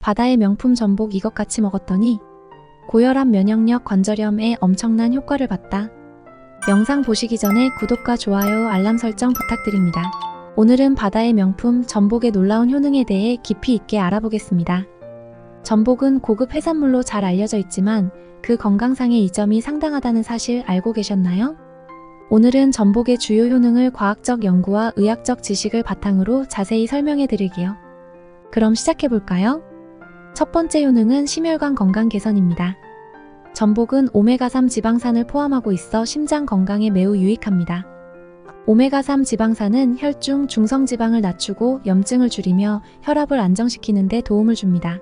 바다의 명품 전복 이것 같이 먹었더니 고혈압, 면역력, 관절염에 엄청난 효과를 봤다. 영상 보시기 전에 구독과 좋아요, 알람 설정 부탁드립니다. 오늘은 바다의 명품 전복의 놀라운 효능에 대해 깊이 있게 알아보겠습니다. 전복은 고급 해산물로 잘 알려져 있지만 그 건강상의 이점이 상당하다는 사실 알고 계셨나요? 오늘은 전복의 주요 효능을 과학적 연구와 의학적 지식을 바탕으로 자세히 설명해 드릴게요. 그럼 시작해 볼까요? 첫 번째 효능은 심혈관 건강 개선입니다. 전복은 오메가3 지방산을 포함하고 있어 심장 건강에 매우 유익합니다. 오메가3 지방산은 혈중 중성지방을 낮추고 염증을 줄이며 혈압을 안정시키는 데 도움을 줍니다.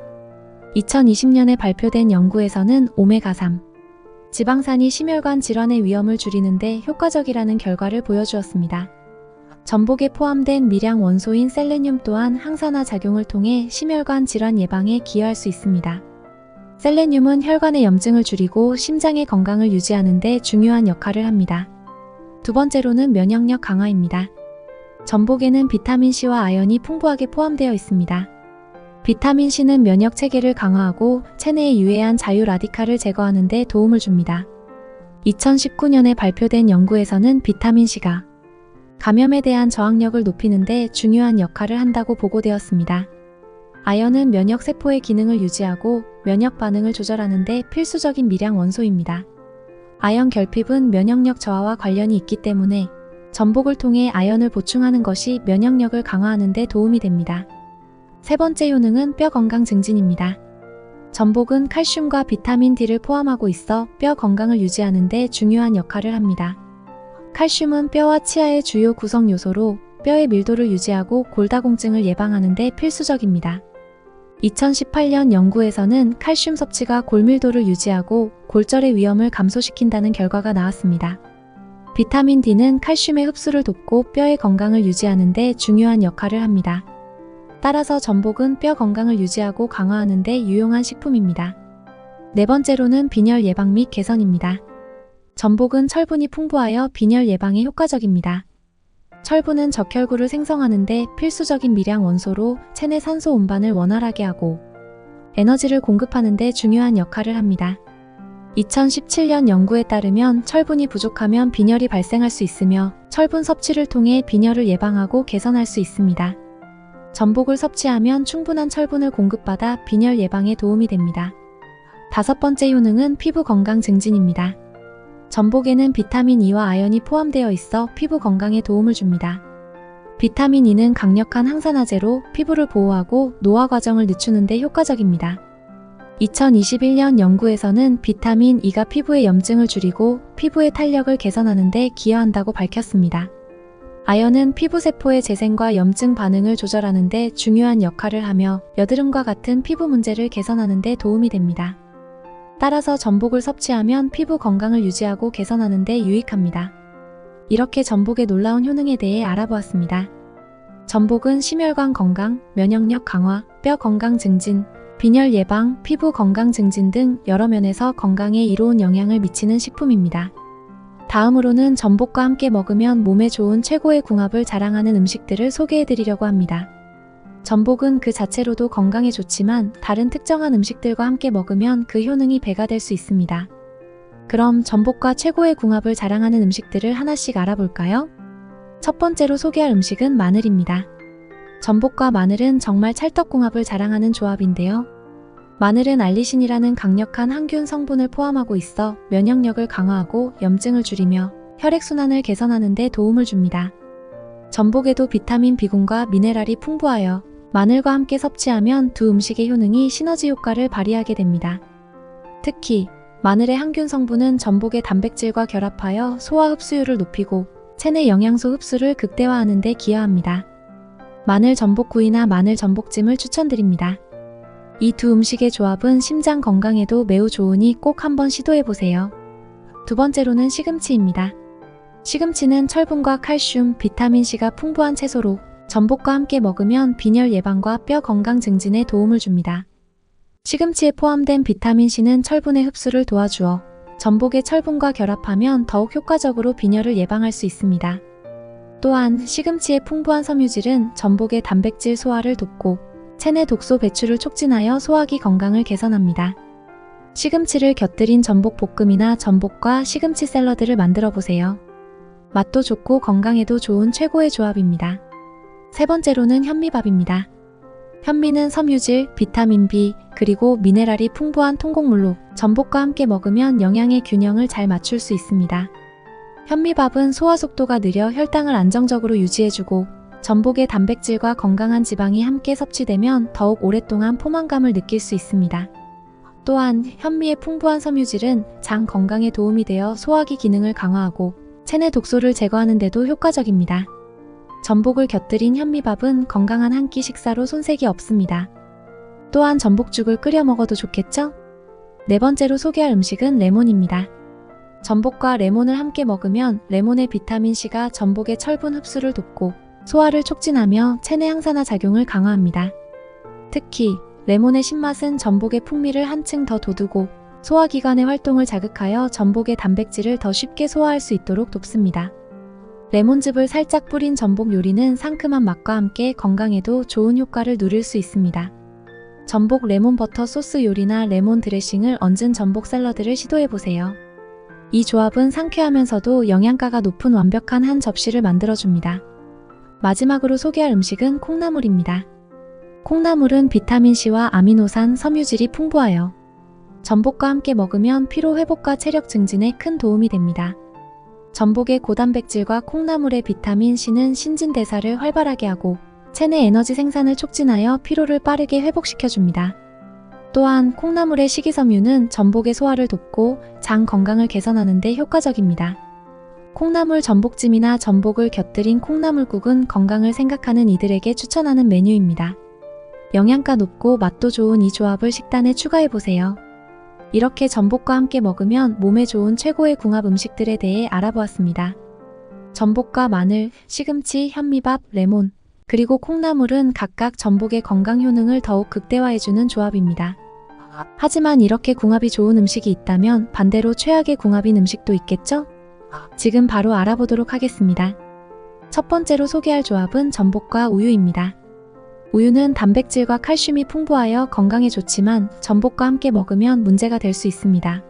2020년에 발표된 연구에서는 오메가3 지방산이 심혈관 질환의 위험을 줄이는 데 효과적이라는 결과를 보여주었습니다. 전복에 포함된 미량 원소인 셀레늄 또한 항산화 작용을 통해 심혈관 질환 예방에 기여할 수 있습니다. 셀레늄은 혈관의 염증을 줄이고 심장의 건강을 유지하는 데 중요한 역할을 합니다. 두 번째로는 면역력 강화입니다. 전복에는 비타민C와 아연이 풍부하게 포함되어 있습니다. 비타민C는 면역 체계를 강화하고 체내에 유해한 자유 라디칼을 제거하는 데 도움을 줍니다. 2019년에 발표된 연구에서는 비타민C가 감염에 대한 저항력을 높이는 데 중요한 역할을 한다고 보고되었습니다. 아연은 면역 세포의 기능을 유지하고 면역 반응을 조절하는 데 필수적인 미량 원소입니다. 아연 결핍은 면역력 저하와 관련이 있기 때문에 전복을 통해 아연을 보충하는 것이 면역력을 강화하는 데 도움이 됩니다. 세 번째 효능은 뼈 건강 증진입니다. 전복은 칼슘과 비타민 D를 포함하고 있어 뼈 건강을 유지하는 데 중요한 역할을 합니다. 칼슘은 뼈와 치아의 주요 구성 요소로 뼈의 밀도를 유지하고 골다공증을 예방하는 데 필수적입니다. 2018년 연구에서는 칼슘 섭취가 골밀도를 유지하고 골절의 위험을 감소시킨다는 결과가 나왔습니다. 비타민 D는 칼슘의 흡수를 돕고 뼈의 건강을 유지하는 데 중요한 역할을 합니다. 따라서 전복은 뼈 건강을 유지하고 강화하는 데 유용한 식품입니다. 네 번째로는 빈혈 예방 및 개선입니다. 전복은 철분이 풍부하여 빈혈 예방에 효과적입니다. 철분은 적혈구를 생성하는 데 필수적인 미량 원소로 체내 산소 운반을 원활하게 하고 에너지를 공급하는 데 중요한 역할을 합니다. 2017년 연구에 따르면 철분이 부족하면 빈혈이 발생할 수 있으며 철분 섭취를 통해 빈혈을 예방하고 개선할 수 있습니다. 전복을 섭취하면 충분한 철분을 공급받아 빈혈 예방에 도움이 됩니다. 다섯 번째 효능은 피부 건강 증진입니다. 전복에는 비타민 E와 아연이 포함되어 있어 피부 건강에 도움을 줍니다. 비타민 E는 강력한 항산화제로 피부를 보호하고 노화 과정을 늦추는 데 효과적입니다. 2021년 연구에서는 비타민 E가 피부의 염증을 줄이고 피부의 탄력을 개선하는 데 기여한다고 밝혔습니다. 아연은 피부세포의 재생과 염증 반응을 조절하는 데 중요한 역할을 하며 여드름과 같은 피부 문제를 개선하는 데 도움이 됩니다. 따라서 전복을 섭취하면 피부 건강을 유지하고 개선하는 데 유익합니다. 이렇게 전복의 놀라운 효능에 대해 알아보았습니다. 전복은 심혈관 건강, 면역력 강화, 뼈 건강 증진, 빈혈 예방, 피부 건강 증진 등 여러 면에서 건강에 이로운 영향을 미치는 식품입니다. 다음으로는 전복과 함께 먹으면 몸에 좋은 최고의 궁합을 자랑하는 음식들을 소개해 드리려고 합니다. 전복은 그 자체로도 건강에 좋지만 다른 특정한 음식들과 함께 먹으면 그 효능이 배가 될 수 있습니다. 그럼 전복과 최고의 궁합을 자랑하는 음식들을 하나씩 알아볼까요? 첫 번째로 소개할 음식은 마늘입니다. 전복과 마늘은 정말 찰떡궁합을 자랑하는 조합인데요. 마늘은 알리신이라는 강력한 항균 성분을 포함하고 있어 면역력을 강화하고 염증을 줄이며 혈액순환을 개선하는 데 도움을 줍니다. 전복에도 비타민 B군과 미네랄이 풍부하여 마늘과 함께 섭취하면 두 음식의 효능이 시너지 효과를 발휘하게 됩니다. 특히 마늘의 항균 성분은 전복의 단백질과 결합하여 소화 흡수율을 높이고 체내 영양소 흡수를 극대화하는 데 기여합니다. 마늘 전복구이나 마늘 전복찜을 추천드립니다. 이 두 음식의 조합은 심장 건강에도 매우 좋으니 꼭 한번 시도해보세요. 두 번째로는 시금치입니다. 시금치는 철분과 칼슘, 비타민C가 풍부한 채소로 전복과 함께 먹으면 빈혈 예방과 뼈 건강 증진에 도움을 줍니다. 시금치에 포함된 비타민C는 철분의 흡수를 도와주어 전복의 철분과 결합하면 더욱 효과적으로 빈혈을 예방할 수 있습니다. 또한 시금치의 풍부한 섬유질은 전복의 단백질 소화를 돕고 체내 독소 배출을 촉진하여 소화기 건강을 개선합니다. 시금치를 곁들인 전복 볶음이나 전복과 시금치 샐러드를 만들어 보세요. 맛도 좋고 건강에도 좋은 최고의 조합입니다. 세 번째로는 현미밥입니다. 현미는 섬유질, 비타민 B, 그리고 미네랄이 풍부한 통곡물로 전복과 함께 먹으면 영양의 균형을 잘 맞출 수 있습니다. 현미밥은 소화 속도가 느려 혈당을 안정적으로 유지해주고 전복의 단백질과 건강한 지방이 함께 섭취되면 더욱 오랫동안 포만감을 느낄 수 있습니다. 또한 현미의 풍부한 섬유질은 장 건강에 도움이 되어 소화기 기능을 강화하고 체내 독소를 제거하는 데도 효과적입니다. 전복을 곁들인 현미밥은 건강한 한 끼 식사로 손색이 없습니다. 또한 전복죽을 끓여 먹어도 좋겠죠? 네 번째로 소개할 음식은 레몬입니다. 전복과 레몬을 함께 먹으면 레몬의 비타민C가 전복의 철분 흡수를 돕고 소화를 촉진하며 체내 항산화 작용을 강화합니다. 특히 레몬의 신맛은 전복의 풍미를 한층 더 돋우고 소화기관의 활동을 자극하여 전복의 단백질을 더 쉽게 소화할 수 있도록 돕습니다. 레몬즙을 살짝 뿌린 전복 요리는 상큼한 맛과 함께 건강에도 좋은 효과를 누릴 수 있습니다. 전복 레몬 버터 소스 요리나 레몬 드레싱을 얹은 전복 샐러드를 시도해보세요. 이 조합은 상쾌하면서도 영양가가 높은 완벽한 한 접시를 만들어줍니다. 마지막으로 소개할 음식은 콩나물입니다. 콩나물은 비타민C와 아미노산, 섬유질이 풍부하여 전복과 함께 먹으면 피로 회복과 체력 증진에 큰 도움이 됩니다. 전복의 고단백질과 콩나물의 비타민C는 신진대사를 활발하게 하고 체내 에너지 생산을 촉진하여 피로를 빠르게 회복시켜줍니다. 또한 콩나물의 식이섬유는 전복의 소화를 돕고 장 건강을 개선하는 데 효과적입니다. 콩나물 전복찜이나 전복을 곁들인 콩나물국은 건강을 생각하는 이들에게 추천하는 메뉴입니다. 영양가 높고 맛도 좋은 이 조합을 식단에 추가해보세요. 이렇게 전복과 함께 먹으면 몸에 좋은 최고의 궁합 음식들에 대해 알아보았습니다. 전복과 마늘, 시금치, 현미밥, 레몬, 그리고 콩나물은 각각 전복의 건강 효능을 더욱 극대화해주는 조합입니다. 하지만 이렇게 궁합이 좋은 음식이 있다면 반대로 최악의 궁합인 음식도 있겠죠? 지금 바로 알아보도록 하겠습니다. 첫 번째로 소개할 조합은 전복과 우유입니다. 우유는 단백질과 칼슘이 풍부하여 건강에 좋지만 전복과 함께 먹으면 문제가 될 수 있습니다.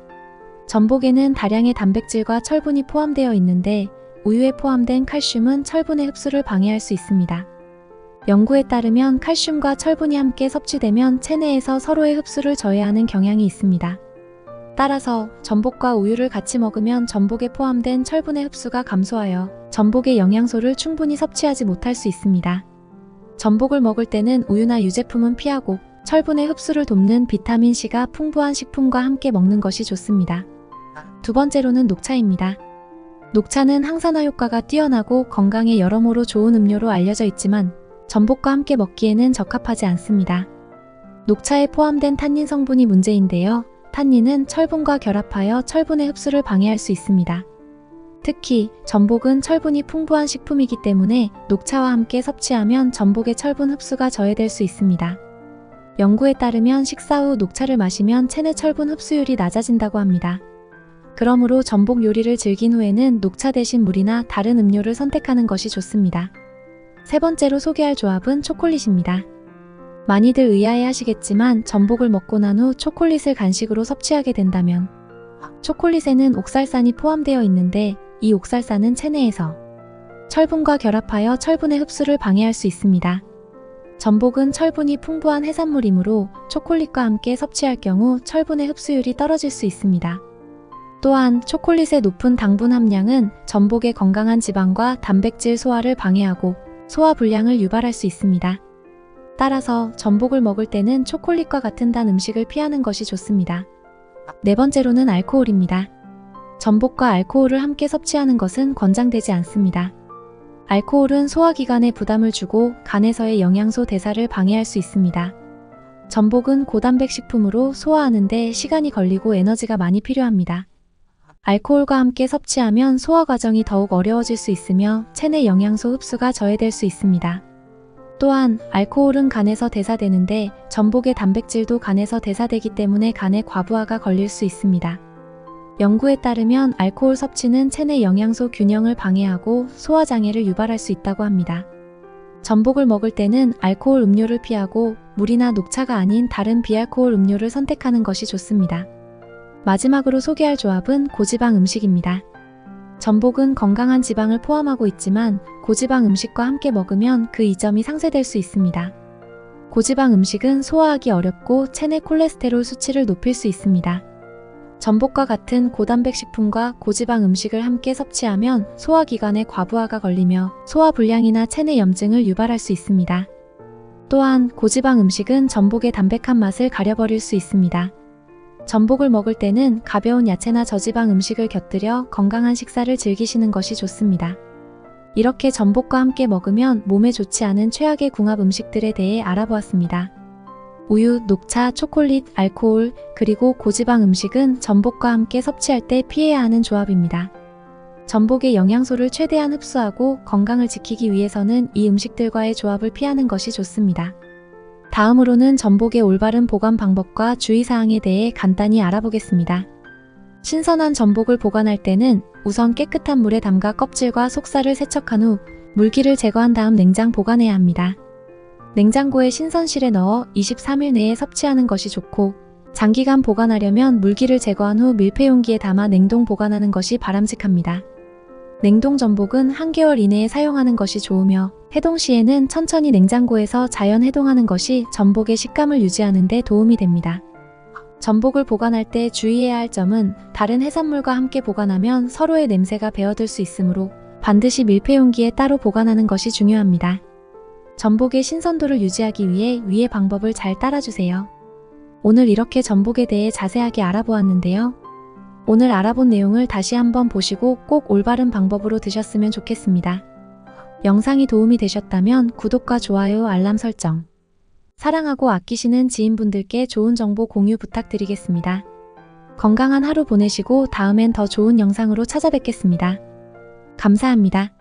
전복에는 다량의 단백질과 철분이 포함되어 있는데 우유에 포함된 칼슘은 철분의 흡수를 방해할 수 있습니다. 연구에 따르면 칼슘과 철분이 함께 섭취되면 체내에서 서로의 흡수를 저해하는 경향이 있습니다. 따라서 전복과 우유를 같이 먹으면 전복에 포함된 철분의 흡수가 감소하여 전복의 영양소를 충분히 섭취하지 못할 수 있습니다. 전복을 먹을 때는 우유나 유제품은 피하고 철분의 흡수를 돕는 비타민C가 풍부한 식품과 함께 먹는 것이 좋습니다. 두 번째로는 녹차입니다. 녹차는 항산화 효과가 뛰어나고 건강에 여러모로 좋은 음료로 알려져 있지만 전복과 함께 먹기에는 적합하지 않습니다. 녹차에 포함된 탄닌 성분이 문제인데요. 탄닌은 철분과 결합하여 철분의 흡수를 방해할 수 있습니다. 특히 전복은 철분이 풍부한 식품이기 때문에 녹차와 함께 섭취하면 전복의 철분 흡수가 저해될 수 있습니다. 연구에 따르면 식사 후 녹차를 마시면 체내 철분 흡수율이 낮아진다고 합니다. 그러므로 전복 요리를 즐긴 후에는 녹차 대신 물이나 다른 음료를 선택하는 것이 좋습니다. 세 번째로 소개할 조합은 초콜릿입니다. 많이들 의아해하시겠지만 전복을 먹고 난 후 초콜릿을 간식으로 섭취하게 된다면 초콜릿에는 옥살산이 포함되어 있는데 이 옥살산은 체내에서 철분과 결합하여 철분의 흡수를 방해할 수 있습니다. 전복은 철분이 풍부한 해산물이므로 초콜릿과 함께 섭취할 경우 철분의 흡수율이 떨어질 수 있습니다. 또한 초콜릿의 높은 당분 함량은 전복의 건강한 지방과 단백질 소화를 방해하고 소화 불량을 유발할 수 있습니다. 따라서 전복을 먹을 때는 초콜릿과 같은 단 음식을 피하는 것이 좋습니다. 네 번째로는 알코올입니다. 전복과 알코올을 함께 섭취하는 것은 권장되지 않습니다. 알코올은 소화기관에 부담을 주고 간에서의 영양소 대사를 방해할 수 있습니다. 전복은 고단백 식품으로 소화하는 데 시간이 걸리고 에너지가 많이 필요합니다. 알코올과 함께 섭취하면 소화 과정이 더욱 어려워질 수 있으며 체내 영양소 흡수가 저해될 수 있습니다. 또한 알코올은 간에서 대사되는데 전복의 단백질도 간에서 대사되기 때문에 간에 과부하가 걸릴 수 있습니다. 연구에 따르면 알코올 섭취는 체내 영양소 균형을 방해하고 소화장애를 유발할 수 있다고 합니다. 전복을 먹을 때는 알코올 음료를 피하고 물이나 녹차가 아닌 다른 비알코올 음료를 선택하는 것이 좋습니다. 마지막으로 소개할 조합은 고지방 음식입니다. 전복은 건강한 지방을 포함하고 있지만 고지방 음식과 함께 먹으면 그 이점이 상쇄될 수 있습니다. 고지방 음식은 소화하기 어렵고 체내 콜레스테롤 수치를 높일 수 있습니다. 전복과 같은 고단백 식품과 고지방 음식을 함께 섭취하면 소화기관에 과부하가 걸리며 소화불량이나 체내 염증을 유발할 수 있습니다. 또한 고지방 음식은 전복의 담백한 맛을 가려버릴 수 있습니다. 전복을 먹을 때는 가벼운 야채나 저지방 음식을 곁들여 건강한 식사를 즐기시는 것이 좋습니다. 이렇게 전복과 함께 먹으면 몸에 좋지 않은 최악의 궁합 음식들에 대해 알아보았습니다. 우유, 녹차, 초콜릿, 알코올, 그리고 고지방 음식은 전복과 함께 섭취할 때 피해야 하는 조합입니다. 전복의 영양소를 최대한 흡수하고 건강을 지키기 위해서는 이 음식들과의 조합을 피하는 것이 좋습니다. 다음으로는 전복의 올바른 보관 방법과 주의사항에 대해 간단히 알아보겠습니다. 신선한 전복을 보관할 때는 우선 깨끗한 물에 담가 껍질과 속살을 세척한 후 물기를 제거한 다음 냉장 보관해야 합니다. 냉장고에 신선실에 넣어 23일 내에 섭취하는 것이 좋고, 장기간 보관하려면 물기를 제거한 후 밀폐용기에 담아 냉동 보관하는 것이 바람직합니다. 냉동 전복은 1개월 이내에 사용하는 것이 좋으며, 해동 시에는 천천히 냉장고에서 자연 해동하는 것이 전복의 식감을 유지하는 데 도움이 됩니다. 전복을 보관할 때 주의해야 할 점은 다른 해산물과 함께 보관하면 서로의 냄새가 배어들 수 있으므로 반드시 밀폐용기에 따로 보관하는 것이 중요합니다. 전복의 신선도를 유지하기 위해 위의 방법을 잘 따라주세요. 오늘 이렇게 전복에 대해 자세하게 알아보았는데요. 오늘 알아본 내용을 다시 한번 보시고 꼭 올바른 방법으로 드셨으면 좋겠습니다. 영상이 도움이 되셨다면 구독과 좋아요, 알람 설정. 사랑하고 아끼시는 지인분들께 좋은 정보 공유 부탁드리겠습니다. 건강한 하루 보내시고 다음엔 더 좋은 영상으로 찾아뵙겠습니다. 감사합니다.